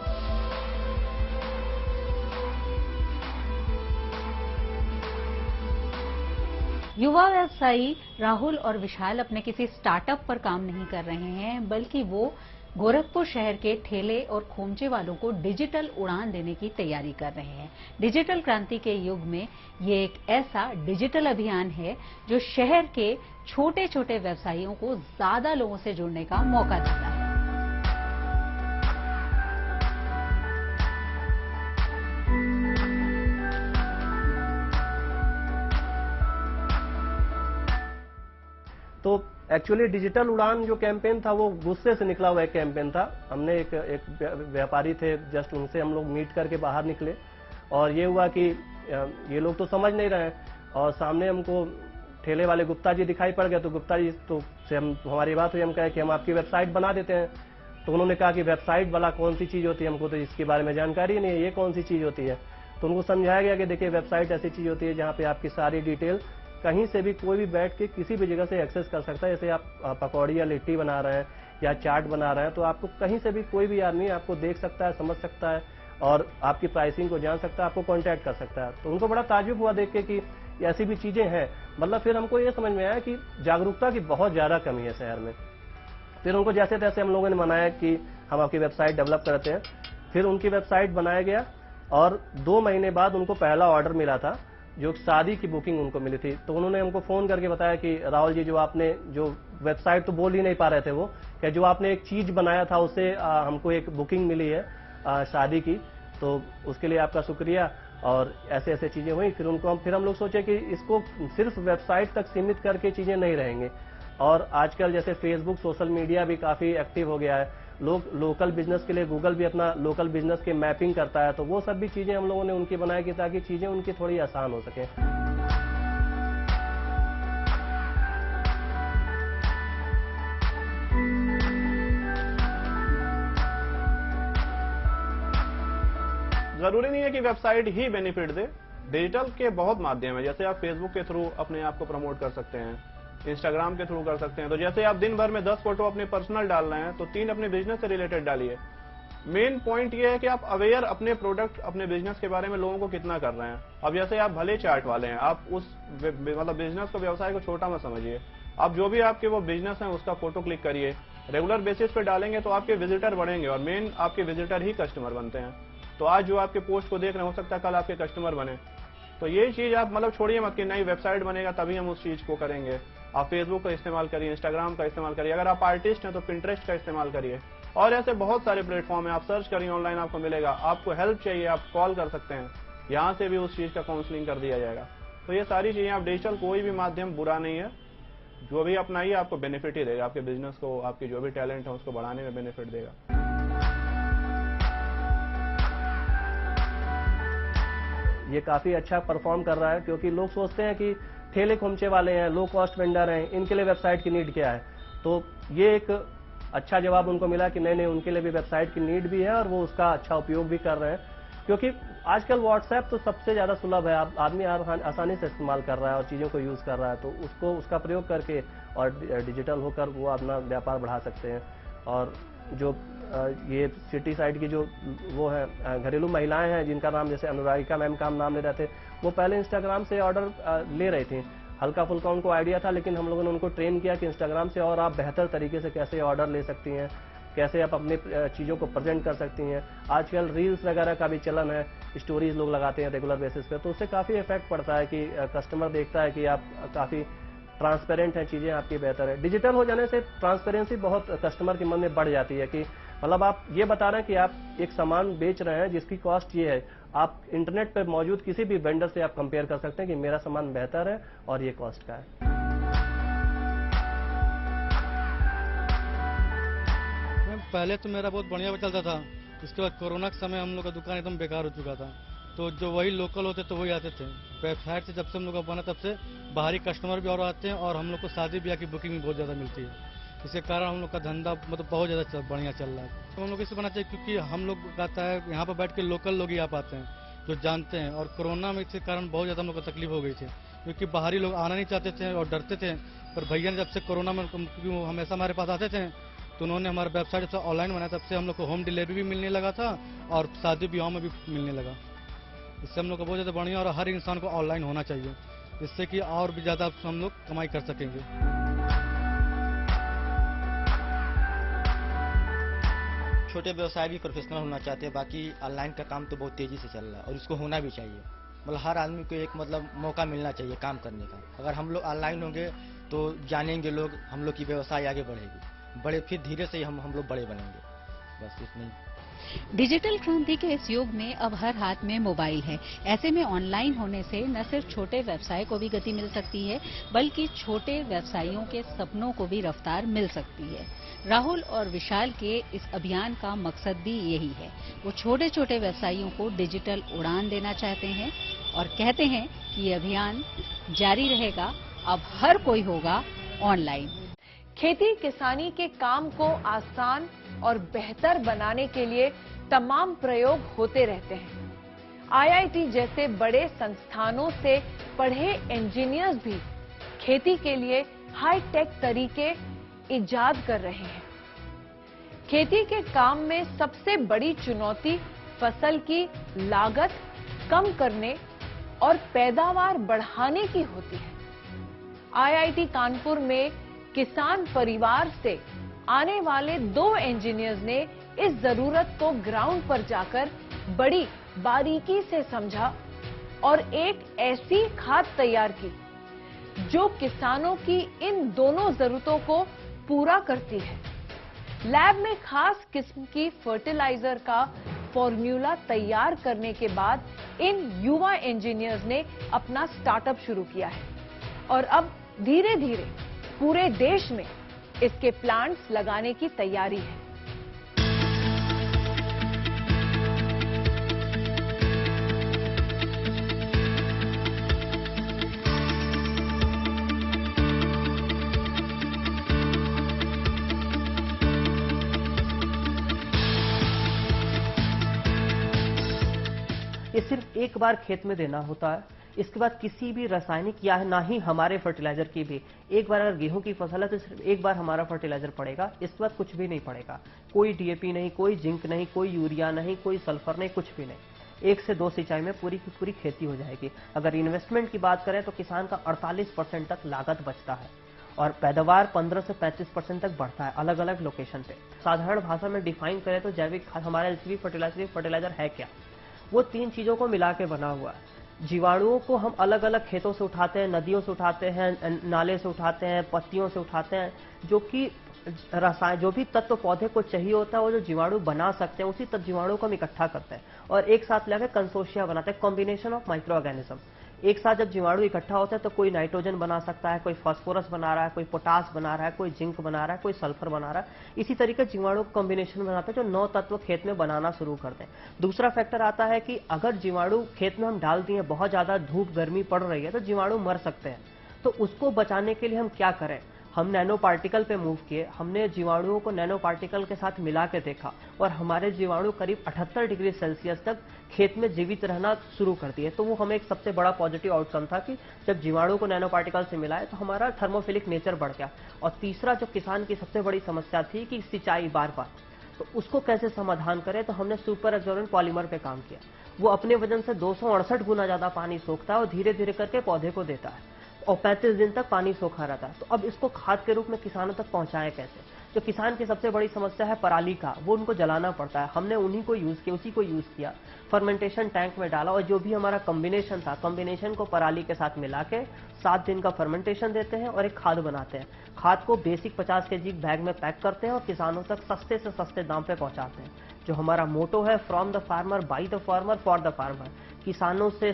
युवा व्यवसायी राहुल और विशाल अपने किसी स्टार्टअप पर काम नहीं कर रहे हैं, बल्कि वो गोरखपुर शहर के ठेले और खोमचे वालों को डिजिटल उड़ान देने की तैयारी कर रहे हैं। डिजिटल क्रांति के युग में ये एक ऐसा डिजिटल अभियान है जो शहर के छोटे छोटे व्यवसायियों को ज्यादा लोगों से जुड़ने का मौका देता है। तो एक्चुअली डिजिटल उड़ान जो कैंपेन था वो गुस्से से निकला हुआ एक कैंपेन था। हमने एक व्यापारी थे, जस्ट उनसे हम लोग मीट करके बाहर निकले, और ये हुआ कि ये लोग तो समझ नहीं रहे, और सामने हमको ठेले वाले गुप्ता जी दिखाई पड़ गए। तो गुप्ता जी तो से हमारी बात हुई, हम कहे कि हम आपकी वेबसाइट बना देते हैं। तो उन्होंने कहा कि वेबसाइट वाला कौन सी चीज़ होती है, हमको तो इसके बारे में जानकारी नहीं है, ये कौन सी चीज़ होती है। तो उनको समझाया गया कि देखिए, वेबसाइट ऐसी चीज़ होती है जहाँ पे आपकी सारी डिटेल कहीं से भी कोई भी बैठ के किसी भी जगह से एक्सेस कर सकता है। जैसे आप पकौड़ी या लिट्टी बना रहे हैं या चाट बना रहे हैं, तो आपको कहीं से भी कोई भी आदमी आपको देख सकता है, समझ सकता है, और आपकी प्राइसिंग को जान सकता है, आपको कांटेक्ट कर सकता है। तो उनको बड़ा ताज्जुब हुआ देख के कि ऐसी भी चीज़ें हैं। मतलब फिर हमको ये समझ में आया कि जागरूकता की बहुत ज़्यादा कमी है शहर में। फिर उनको जैसे तैसे हम लोगों ने मनाया कि हम आपकी वेबसाइट डेवलप करते हैं। फिर उनकी वेबसाइट बनाया गया, और 2 महीने बाद उनको पहला ऑर्डर मिला था, जो शादी की बुकिंग उनको मिली थी। तो उन्होंने हमको फ़ोन करके बताया कि राहुल जी, जो आपने जो वेबसाइट तो बोल ही नहीं पा रहे थे वो, कि जो आपने एक चीज़ बनाया था उससे हमको एक बुकिंग मिली है शादी की, तो उसके लिए आपका शुक्रिया। और ऐसे ऐसे चीज़ें हुई। फिर हम लोग सोचे कि इसको सिर्फ वेबसाइट तक सीमित करके चीज़ें नहीं रहेंगे। और आजकल जैसे फेसबुक, सोशल मीडिया भी काफ़ी एक्टिव हो गया है। लोग लोकल बिजनेस के लिए गूगल भी अपना लोकल बिजनेस के मैपिंग करता है। तो वो सब भी चीज़ें हम लोगों ने उनकी बनाई कि ताकि चीज़ें उनकी थोड़ी आसान हो सके। जरूरी नहीं है कि वेबसाइट ही बेनिफिट दे, डिजिटल के बहुत माध्यम है। जैसे आप फेसबुक के थ्रू अपने आप को प्रमोट कर सकते हैं, इंस्टाग्राम के थ्रू कर सकते हैं। तो जैसे आप दिन भर में 10 फोटो अपने पर्सनल डाल रहे हैं तो 3 अपने बिजनेस से रिलेटेड डालिए। मेन पॉइंट ये है कि आप अवेयर अपने प्रोडक्ट, अपने बिजनेस के बारे में लोगों को कितना कर रहे हैं। अब जैसे आप भले चार्ट वाले हैं, आप उस मतलब बिजनेस को, व्यवसाय को छोटा मत समझिए। आप जो भी आपके वो बिजनेस है उसका फोटो क्लिक करिए, रेगुलर बेसिस पे डालेंगे तो आपके विजिटर बढ़ेंगे, और मेन आपके विजिटर ही कस्टमर बनते हैं। तो आज जो आपके पोस्ट को देख रहे हैं, हो सकता है कल आपके कस्टमर बने। तो ये चीज आप मतलब छोड़िए मत कि नई वेबसाइट बनेगा तभी हम उस चीज को करेंगे। आप फेसबुक का इस्तेमाल करिए, इंस्टाग्राम का इस्तेमाल करिए, अगर आप आर्टिस्ट हैं तो पिंटरेस्ट का इस्तेमाल करिए, और ऐसे बहुत सारे प्लेटफॉर्म है। आप सर्च करिए ऑनलाइन, आपको मिलेगा। आपको हेल्प चाहिए, आप कॉल कर सकते हैं, यहाँ से भी उस चीज का काउंसलिंग कर दिया जाएगा। तो ये सारी चीजें, आप डिजिटल कोई भी माध्यम बुरा नहीं है, जो भी अपनाइए आपको बेनिफिट ही देगा, आपके बिजनेस को, आपके जो भी टैलेंट है उसको बढ़ाने में बेनिफिट देगा। ये काफी अच्छा परफॉर्म कर रहा है, क्योंकि लोग सोचते हैं कि ठेले खोमचे वाले हैं, लो कॉस्ट वेंडर हैं, इनके लिए वेबसाइट की नीड क्या है। तो ये एक अच्छा जवाब उनको मिला कि नहीं, उनके लिए भी वेबसाइट की नीड भी है और वो उसका अच्छा उपयोग भी कर रहे हैं। क्योंकि आजकल व्हाट्सएप तो सबसे ज्यादा सुलभ है, आदमी आसानी से इस्तेमाल कर रहा है और चीजों को यूज कर रहा है, तो उसका प्रयोग करके और डिजिटल होकर वो अपना व्यापार बढ़ा सकते हैं। और जो ये सिटी साइड की जो वो है घरेलू महिलाएं हैं, जिनका नाम जैसे अनुरागिका मैम का नाम ले रहे थे, वो पहले इंस्टाग्राम से ऑर्डर ले रही थी। हल्का फुल्का उनको आइडिया था, लेकिन हम लोगों ने उनको ट्रेन किया कि इंस्टाग्राम से और आप बेहतर तरीके से कैसे ऑर्डर ले सकती हैं, कैसे आप अपनी चीज़ों को प्रेजेंट कर सकती हैं। आजकल रील्स वगैरह का भी चलन है, स्टोरीज लोग लगाते हैं रेगुलर बेसिस पे, तो उससे काफ़ी इफेक्ट पड़ता है कि कस्टमर देखता है कि आप काफ़ी ट्रांसपेरेंट हैं, चीज़ें आपकी बेहतर है। डिजिटल हो जाने से ट्रांसपेरेंसी बहुत कस्टमर के मन में बढ़ जाती है कि मतलब आप ये बता रहे हैं कि आप एक सामान बेच रहे हैं जिसकी कॉस्ट ये है, आप इंटरनेट पर मौजूद किसी भी वेंडर से आप कंपेयर कर सकते हैं कि मेरा सामान बेहतर है और ये कॉस्ट का है। पहले तो मेरा बहुत बढ़िया चलता था, इसके बाद कोरोना के समय हम लोग का दुकान एकदम बेकार हो चुका था। तो जो वही लोकल होते तो वही आते थे। वेबसाइट से जब से हम लोग का बना तब से बाहरी कस्टमर भी और आते हैं, और हम लोग को शादी ब्याह की बुकिंग भी बहुत ज़्यादा मिलती है। इसके कारण हम लोग का धंधा मतलब बहुत ज़्यादा बढ़िया चल रहा है। तो हम लोग इसे बनाना चाहिए, क्योंकि हम लोग कहता है यहाँ पर बैठ के लोकल लोग ही आ पाते हैं जो जानते हैं। और कोरोना में इसके कारण बहुत ज़्यादा हम लोग को तकलीफ हो गई थी, क्योंकि बाहरी लोग आना नहीं चाहते थे और डरते थे। पर भैया ने जब से कोरोना में, क्योंकि वो हमेशा हमारे पास आते थे, तो उन्होंने हमारा वेबसाइट जब से ऑनलाइन बनाया तब से हम लोग को होम डिलीवरी भी मिलने लगा था और शादी ब्याह में भी मिलने लगा। इससे हम लोग को बहुत ज़्यादा बढ़िया, और हर इंसान को ऑनलाइन होना चाहिए, जिससे कि और भी ज़्यादा हम लोग कमाई कर सकेंगे। छोटे व्यवसाय भी प्रोफेशनल होना चाहते हैं, बाकी ऑनलाइन का काम तो बहुत तेजी से चल रहा है और इसको होना भी चाहिए। मतलब हर आदमी को एक मतलब मौका मिलना चाहिए काम करने का। अगर हम लोग ऑनलाइन होंगे तो जानेंगे लोग, हम लोग की व्यवसाय आगे बढ़ेगी, बड़े फिर धीरे से हम लोग बड़े बनेंगे। बस इतना ही। डिजिटल क्रांति के इस युग में अब हर हाथ में मोबाइल है। ऐसे में ऑनलाइन होने से न सिर्फ छोटे व्यवसाय को भी गति मिल सकती है, बल्कि छोटे व्यवसायियों के सपनों को भी रफ्तार मिल सकती है। राहुल और विशाल के इस अभियान का मकसद भी यही है। वो छोटे छोटे व्यवसायियों को डिजिटल उड़ान देना चाहते हैं और कहते हैं कि ये अभियान जारी रहेगा। अब हर कोई होगा ऑनलाइन। खेती किसानी के काम को आसान और बेहतर बनाने के लिए तमाम प्रयोग होते रहते हैं। आईआईटी जैसे बड़े संस्थानों से पढ़े इंजीनियर्स भी खेती के लिए हाईटेक तरीके इजाद कर रहे हैं। खेती के काम में सबसे बड़ी चुनौती फसल की लागत कम करने और पैदावार बढ़ाने की होती है। आईआईटी कानपुर में किसान परिवार से आने वाले 2 इंजीनियर्स ने इस जरूरत को ग्राउंड पर जाकर बड़ी बारीकी से समझा और एक ऐसी खाद तैयार की जो किसानों की इन दोनों जरूरतों को पूरा करती है। लैब में खास किस्म की फर्टिलाइजर का फॉर्मूला तैयार करने के बाद इन युवा इंजीनियर्स ने अपना स्टार्टअप शुरू किया है और अब धीरे धीरे पूरे देश में इसके प्लांट्स लगाने की तैयारी है। ये सिर्फ एक बार खेत में देना होता है। इसके बाद किसी भी रासायनिक या ना ही हमारे फर्टिलाइजर की भी, एक बार अगर गेहूं की फसल है तो सिर्फ एक बार हमारा फर्टिलाइजर पड़ेगा, इसके बाद कुछ भी नहीं पड़ेगा। कोई डीएपी नहीं, कोई जिंक नहीं, कोई यूरिया नहीं, कोई सल्फर नहीं, कुछ भी नहीं। 1 से 2 सिंचाई में पूरी की पूरी खेती हो जाएगी। अगर इन्वेस्टमेंट की बात करें तो किसान का 48% तक लागत बचता है और पैदावार 15 से 35% तक बढ़ता है अलग अलग लोकेशन पे। साधारण भाषा में डिफाइन करें तो जैविक खाद हमारा एलसीवी फर्टिलाइजर है क्या? वो 3 चीजों को मिला के बना हुआ है। जीवाणुओं को हम अलग अलग खेतों से उठाते हैं, नदियों से उठाते हैं, नाले से उठाते हैं, पत्तियों से उठाते हैं, जो कि जो भी तत्व पौधे को चाहिए होता है वो जो जीवाणु बना सकते हैं, उसी तत्व जीवाणु को हम इकट्ठा करते हैं और एक साथ लेकर कंसोर्शिया बनाते हैं, कॉम्बिनेशन ऑफ माइक्रो ऑर्गेनिज्म। एक साथ जब जीवाणु इकट्ठा होता है तो कोई नाइट्रोजन बना सकता है, कोई फास्फोरस बना रहा है, कोई पोटास बना रहा है, कोई जिंक बना रहा है, कोई सल्फर बना रहा है। इसी तरीके जीवाणु कॉम्बिनेशन बनाते हैं जो 9 तत्व खेत में बनाना शुरू करते हैं। दूसरा फैक्टर आता है कि अगर जीवाणु खेत में हम डाल दिए, बहुत ज्यादा धूप गर्मी पड़ रही है तो जीवाणु मर सकते हैं। तो उसको बचाने के लिए हम क्या करें? हम नैनो पार्टिकल पे मूव किए, हमने जीवाणुओं को नैनो पार्टिकल के साथ मिला के देखा और हमारे जीवाणु करीब 78 डिग्री सेल्सियस तक खेत में जीवित रहना शुरू कर दिए। तो वो हमें एक सबसे बड़ा पॉजिटिव आउटकम था कि जब जीवाणु को नैनो पार्टिकल से मिलाए तो हमारा थर्मोफिलिक नेचर बढ़ गया। और तीसरा जो किसान की सबसे बड़ी समस्या थी कि सिंचाई बार बार, तो उसको कैसे समाधान करें, तो हमने सुपर एब्जॉर्बेंट पॉलीमर पे काम किया। वो अपने वजन से 268 गुना ज्यादा पानी सोखता है और धीरे धीरे करके पौधे को देता है और 35 दिन तक पानी सोखा रहता है। तो अब इसको खाद के रूप में किसानों तक पहुंचाएं कैसे? जो किसान की सबसे बड़ी समस्या है पराली का, वो उनको जलाना पड़ता है। हमने उन्हीं को यूज किया, उसी को यूज किया, फर्मेंटेशन टैंक में डाला और जो भी हमारा कॉम्बिनेशन था, कॉम्बिनेशन को पराली के साथ मिला के 7 दिन का फर्मेंटेशन देते हैं और एक खाद बनाते हैं। खाद को बेसिक 50 kg बैग में पैक करते हैं और किसानों तक सस्ते से सस्ते दाम पे पहुंचाते हैं। जो हमारा मोटो है, from the farmer, by the farmer, for the farmer. किसानों से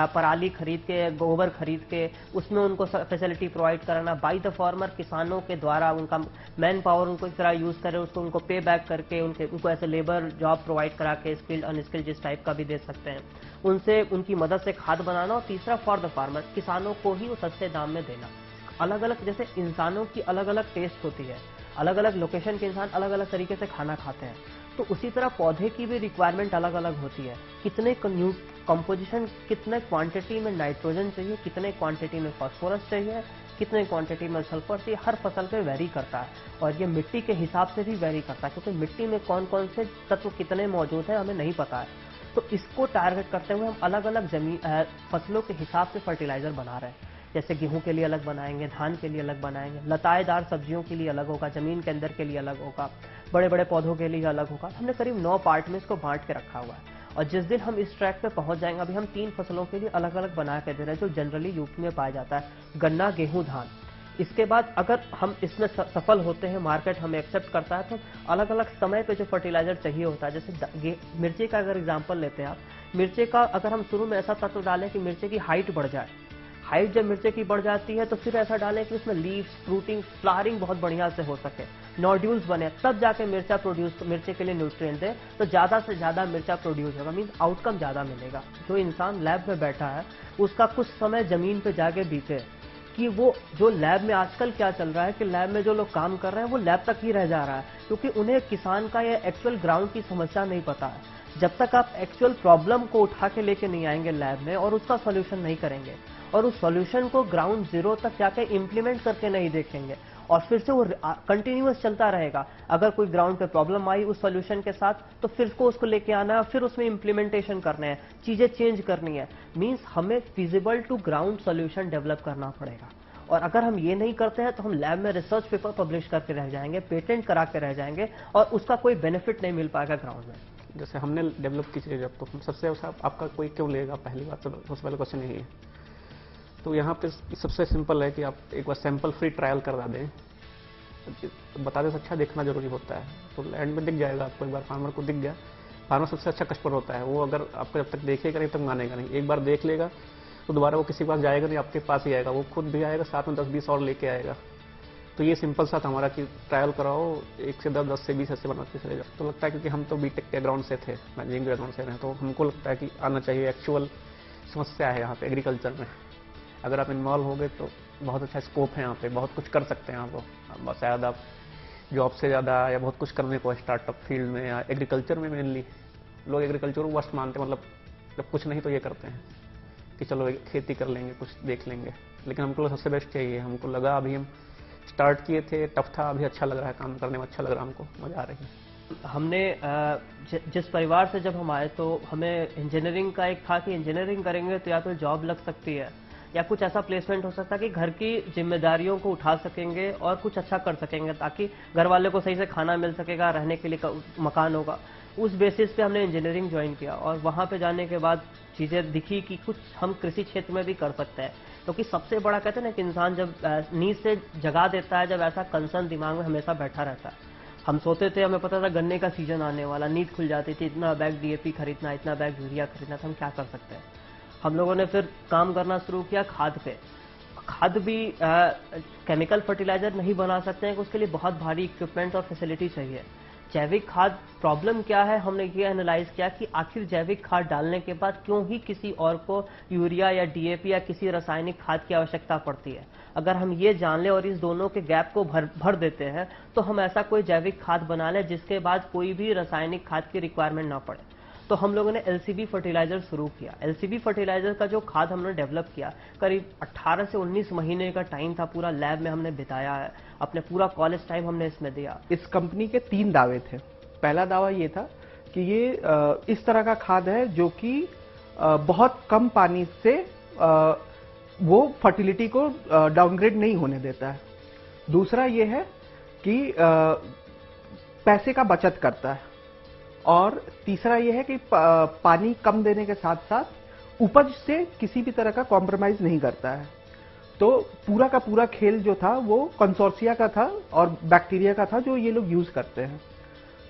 पराली खरीद के, गोबर खरीद के उसमें उनको फैसिलिटी प्रोवाइड कराना, बाय द फार्मर, किसानों के द्वारा उनका मैन पावर उनको इस तरह यूज करें, उसको उनको पे बैक करके उनको ऐसे लेबर जॉब प्रोवाइड करा के, स्किल्ड अनस्किल्ड जिस टाइप का भी दे सकते हैं, उनसे उनकी मदद से खाद बनाना। और तीसरा फॉर द फार्मर, किसानों को ही वो सस्ते दाम में देना। अलग अलग, जैसे इंसानों की अलग अलग टेस्ट होती है, अलग अलग लोकेशन के इंसान अलग अलग तरीके से खाना खाते हैं, तो उसी तरह पौधे की भी रिक्वायरमेंट अलग अलग होती है। कितने कंपोजिशन, कितने क्वांटिटी में नाइट्रोजन चाहिए, कितने क्वांटिटी में फास्फोरस चाहिए, कितने क्वांटिटी में सल्फर चाहिए, हर फसल पे वेरी करता है। और ये मिट्टी के हिसाब से भी वेरी करता है, क्योंकि मिट्टी में कौन कौन से तत्व कितने मौजूद हैं हमें नहीं पता है। तो इसको टारगेट करते हुए हम अलग अलग फसलों के हिसाब से फर्टिलाइजर बना रहे हैं। जैसे गेहूं के लिए अलग बनाएंगे, धान के लिए अलग बनाएंगे, लताएदार सब्जियों के लिए अलग होगा, जमीन के अंदर के लिए अलग होगा, बड़े बड़े पौधों के लिए अलग होगा। हमने करीब 9 पार्ट में इसको बांट के रखा हुआ है। और जिस दिन हम इस ट्रैक पे पहुंच जाएंगे, अभी हम 3 फसलों के लिए अलग अलग बना के दे रहे हैं जो जनरली यूपी में पाया जाता है, गन्ना, गेहूं, धान। इसके बाद अगर हम इसमें सफल होते हैं, मार्केट हमें एक्सेप्ट करता है, तो अलग अलग समय पे जो फर्टिलाइजर चाहिए होता है, जैसे मिर्ची का अगर एग्जाम्पल लेते हैं आप, मिर्ची का अगर हम शुरू में ऐसा तत्व डालें कि मिर्ची की हाइट बढ़ जाए, हाइट जब मिर्ची की बढ़ जाती है तो फिर ऐसा डालें कि उसमें लीव्स, फ्रूटिंग, फ्लावरिंग बहुत बढ़िया से हो सके, नोड्यूल्स बने, तब जाके मिर्ची के लिए न्यूट्रिएंट दे, तो ज्यादा से ज्यादा मिर्चा प्रोड्यूस होगा, मीन्स आउटकम ज्यादा मिलेगा। जो इंसान लैब में बैठा है उसका कुछ समय जमीन पे जाके बीते, कि वो जो लैब में आजकल क्या चल रहा है कि लैब में जो लोग काम कर रहे हैं वो लैब तक ही रह जा रहा है, क्योंकि उन्हें किसान का या एक्चुअल ग्राउंड की समस्या नहीं पता है। जब तक आप एक्चुअल प्रॉब्लम को उठा के लेके नहीं आएंगे लैब में और उसका सॉल्यूशन नहीं करेंगे और उस सॉल्यूशन को ग्राउंड जीरो तक जाके इंप्लीमेंट करके नहीं देखेंगे और फिर से वो कंटिन्यूअस चलता रहेगा। अगर कोई ग्राउंड पे प्रॉब्लम आई उस सॉल्यूशन के साथ, तो फिर उसको लेके आना है, फिर उसमें इंप्लीमेंटेशन करने हैं, चीजें चेंज करनी है। मींस हमें feasible to ground solution develop करना पड़ेगा। और अगर हम ये नहीं करते हैं तो हम लैब में रिसर्च पेपर पब्लिश करके रह जाएंगे, पेटेंट करा के रह जाएंगे और उसका कोई बेनिफिट नहीं मिल पाएगा ग्राउंड में। जैसे हमने डेवलप की चीज़, जब तो सबसे आपका कोई क्यों लेगा, पहली बात सबसे पहले क्वेश्चन यही है। तो यहाँ पे सबसे सिंपल है कि आप एक बार सैंपल फ्री ट्रायल करवा दें, बता दें अच्छा देखना जरूरी होता है, तो एंड में दिख जाएगा आपको। एक बार फार्मर को दिख गया, फार्मर सबसे अच्छा कस्टमर होता है, वो अगर आपको जब तक देखेगा नहीं तक मानेगा नहीं। एक बार देख लेगा तो दोबारा वो किसी के पास जाएगा नहीं, आपके पास ही आएगा, वो खुद भी आएगा, साथ में 10-20 और लेके आएगा। तो ये सिंपल सा था हमारा कि ट्रायल कराओ, 1 से 10, 10 से 20 ऐसे बनाते चले जाओ। तो लगता है क्योंकि हम तो बीटेक बैकग्राउंड से थे, मैनेजिंग बैकग्राउंड से रहे, तो हमको लगता है कि आना चाहिए। एक्चुअल समस्या है यहाँ पे एग्रीकल्चर में, अगर आप इन्वॉल्व हो गए तो बहुत अच्छा स्कोप है यहाँ पे, बहुत कुछ कर सकते हैं आप। शायद आप जॉब से ज़्यादा या बहुत कुछ करने को स्टार्टअप फील्ड में या एग्रीकल्चर में, मेनली लोग एग्रीकल्चर को वर्स्ट मानते हैं, मतलब जब कुछ नहीं तो ये करते हैं कि चलो खेती कर लेंगे, कुछ देख लेंगे। लेकिन हमको सबसे बेस्ट चाहिए। हमको लगा अभी हम स्टार्ट किए थे, टफ था, अभी अच्छा लग रहा है, काम करने में अच्छा लग रहा है, हमको मजा आ रही है। हमने जिस परिवार से जब हम आए तो हमें इंजीनियरिंग का एक था कि इंजीनियरिंग करेंगे तो या तो जॉब लग सकती है या कुछ ऐसा प्लेसमेंट हो सकता है कि घर की जिम्मेदारियों को उठा सकेंगे और कुछ अच्छा कर सकेंगे, ताकि घर वाले को सही से खाना मिल सकेगा, रहने के लिए मकान होगा। उस बेसिस पे हमने इंजीनियरिंग ज्वाइन किया और वहाँ पे जाने के बाद चीज़ें दिखी कि कुछ हम कृषि क्षेत्र में भी कर सकते हैं। क्योंकि सबसे बड़ा कहते हैं ना कि इंसान जब नींद से जगा देता है, जब ऐसा कंसर्न दिमाग में हमेशा बैठा रहता है। हम सोते थे, हमें पता था गन्ने का सीजन आने वाला, नींद खुल जाती थी, इतना बैग डीएपी खरीदना, इतना बैग यूरिया खरीदना था, हम क्या कर सकते हैं। हम लोगों ने फिर काम करना शुरू किया खाद पे। खाद भी केमिकल फर्टिलाइजर नहीं बना सकते हैं, उसके लिए बहुत भारी इक्विपमेंट और फैसिलिटी चाहिए। जैविक खाद प्रॉब्लम क्या है, हमने ये एनालाइज किया कि आखिर जैविक खाद डालने के बाद क्यों ही किसी और को यूरिया या डीएपी या किसी रासायनिक खाद की आवश्यकता पड़ती है। अगर हम ये जान लें और इस दोनों के गैप को भर देते हैं तो हम ऐसा कोई जैविक खाद बना लें जिसके बाद कोई भी रासायनिक खाद की रिक्वायरमेंट ना पड़े। तो हम लोगों ने एलसीबी फर्टिलाइजर शुरू किया। एलसीबी फर्टिलाइजर का जो खाद हमने डेवलप किया, करीब 18 से 19 महीने का टाइम था, पूरा लैब में हमने बिताया है, अपने पूरा कॉलेज टाइम हमने इसमें दिया। इस कंपनी के 3 दावे थे। पहला दावा ये था कि ये इस तरह का खाद है जो कि बहुत कम पानी से वो फर्टिलिटी को डाउनग्रेड नहीं होने देता है। दूसरा ये है कि पैसे का बचत करता है, और तीसरा यह है कि पानी कम देने के साथ साथ उपज से किसी भी तरह का कॉम्प्रोमाइज नहीं करता है। तो पूरा का पूरा खेल जो था वो कंसोर्सिया का था और बैक्टीरिया का था जो ये लोग यूज करते हैं।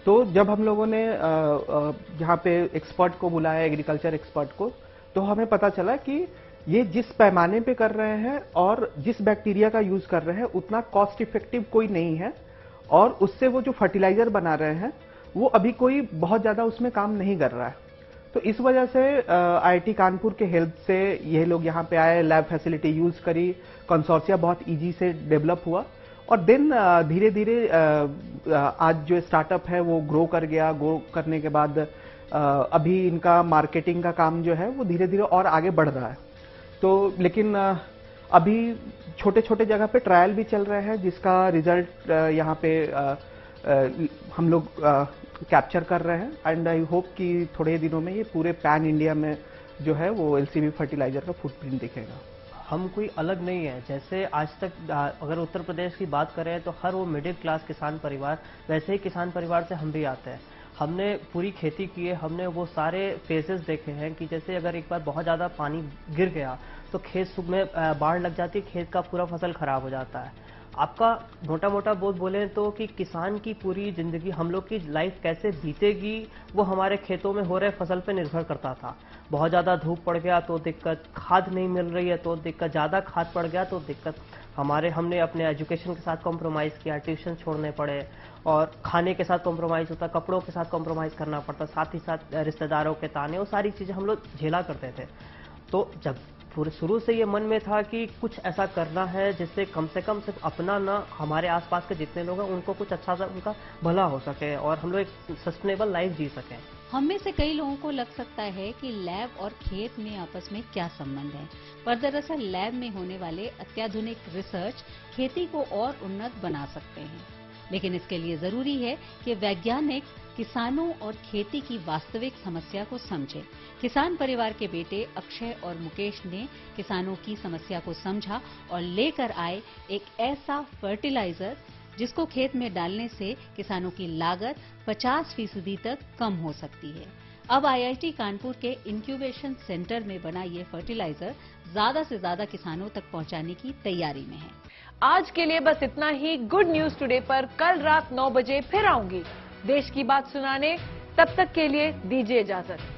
तो जब हम लोगों ने यहाँ पे एक्सपर्ट को बुलाया, एग्रीकल्चर एक्सपर्ट को, तो हमें पता चला कि ये जिस पैमाने पे कर रहे हैं और जिस बैक्टीरिया का यूज कर रहे हैं उतना कॉस्ट इफेक्टिव कोई नहीं है, और उससे वो जो फर्टिलाइजर बना रहे हैं वो अभी कोई बहुत ज्यादा उसमें काम नहीं कर रहा है। तो इस वजह से आईआईटी कानपुर के हेल्प से ये लोग यहाँ पे आए, लैब फैसिलिटी यूज करी, कंसोर्सिया बहुत इजी से डेवलप हुआ, और देन धीरे धीरे आज जो स्टार्टअप है वो ग्रो कर गया। ग्रो करने के बाद अभी इनका मार्केटिंग का काम जो है वो धीरे धीरे और आगे बढ़ रहा है। तो लेकिन अभी छोटे छोटे जगह पे ट्रायल भी चल रहे हैं जिसका रिजल्ट यहाँ पे हम लोग कैप्चर कर रहे हैं, एंड आई होप कि थोड़े दिनों में ये पूरे पैन इंडिया में जो है वो एलसीबी फर्टिलाइजर का फुटप्रिंट दिखेगा। हम कोई अलग नहीं है। जैसे आज तक अगर उत्तर प्रदेश की बात करें तो हर वो मिडिल क्लास किसान परिवार, वैसे ही किसान परिवार से हम भी आते हैं। हमने पूरी खेती की है, हमने वो सारे फेजेस देखे हैं कि जैसे अगर एक बार बहुत ज़्यादा पानी गिर गया तो खेत में बाढ़ लग जाती है, खेत का पूरा फसल खराब हो जाता है। आपका मोटा मोटा बोलें तो कि किसान की पूरी जिंदगी, हम लोग की लाइफ कैसे बीतेगी वो हमारे खेतों में हो रहे फसल पे निर्भर करता था। बहुत ज़्यादा धूप पड़ गया तो दिक्कत, खाद नहीं मिल रही है तो दिक्कत, ज़्यादा खाद पड़ गया तो दिक्कत। हमने अपने एजुकेशन के साथ कॉम्प्रोमाइज़ किया, ट्यूशन छोड़ने पड़े, और खाने के साथ कॉम्प्रोमाइज़ होता, कपड़ों के साथ कॉम्प्रोमाइज़ करना पड़ता, साथ ही साथ रिश्तेदारों के ताने, वो सारी चीज़ें हम लोग झेला करते थे। तो जब पूरे शुरू से ये मन में था कि कुछ ऐसा करना है जिससे कम से कम सिर्फ अपना ना, हमारे आसपास के जितने लोग हैं उनको कुछ अच्छा सा उनका भला हो सके और हम लोग एक सस्टेनेबल लाइफ जी सकें। हम में से कई लोगों को लग सकता है कि लैब और खेत में आपस में क्या संबंध है, पर दरअसल लैब में होने वाले अत्याधुनिक रिसर्च खेती को और उन्नत बना सकते हैं। लेकिन इसके लिए जरूरी है कि वैज्ञानिक किसानों और खेती की वास्तविक समस्या को समझें। किसान परिवार के बेटे अक्षय और मुकेश ने किसानों की समस्या को समझा और लेकर आए एक ऐसा फर्टिलाइजर जिसको खेत में डालने से किसानों की लागत 50% तक कम हो सकती है। अब आईआईटी कानपुर के इंक्यूबेशन सेंटर में बना ये फर्टिलाइजर ज्यादा से ज्यादा किसानों तक पहुंचाने की तैयारी में है। आज के लिए बस इतना ही। गुड न्यूज टुडे पर कल रात 9 बजे फिर आऊंगी देश की बात सुनाने। तब तक के लिए दीजिए इजाजत।